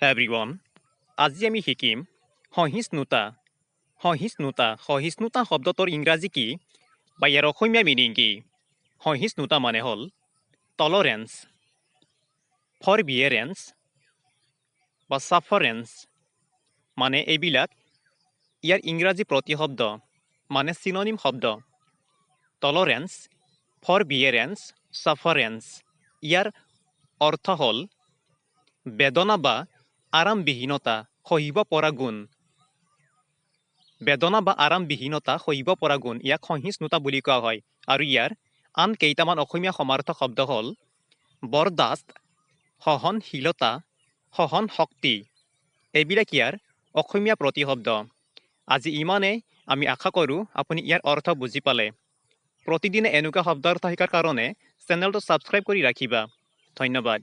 everyone আজি আমি শিকিম সহিষ্ণুতা সহিষ্ণুতা শব্দটোৰ ইংৰাজী কি বা ইয়াৰ অসমীয়া মিনিং কি সহিষ্ণুতা মানে হ'ল টলাৰেন্স ফৰবিয়াৰেন্স বা ছাফাৰেন্স মানে এইবিলাক ইয়াৰ ইংৰাজী প্ৰতিশব্দ মানে চিননিম শব্দ টলাৰেন্স ফৰবিয়াৰেন্স ছাফাৰেন্স ইয়াৰ অৰ্থ হ'ল বেদনা বা আৰামবিহীনতা সহিব পৰা গুণ বেদনা বা আৰামবিহীনতা সহিব পৰা গুণ ইয়াক সহিষ্ণুতা বুলি কোৱা হয় আৰু ইয়াৰ আন কেইটামান অসমীয়া সমাৰ্থক শব্দ হ'ল বৰদাস্ত সহনশীলতা সহন শক্তি এইবিলাক ইয়াৰ অসমীয়া প্ৰতিশব্দ আজি ইমানেই আমি আশা কৰোঁ আপুনি ইয়াৰ অৰ্থ বুজি পালে প্ৰতিদিনে এনেকুৱা শব্দাৰ্থ শিকাৰ কাৰণে চেনেলটো ছাবস্ক্ৰাইব কৰি ৰাখিবা ধন্যবাদ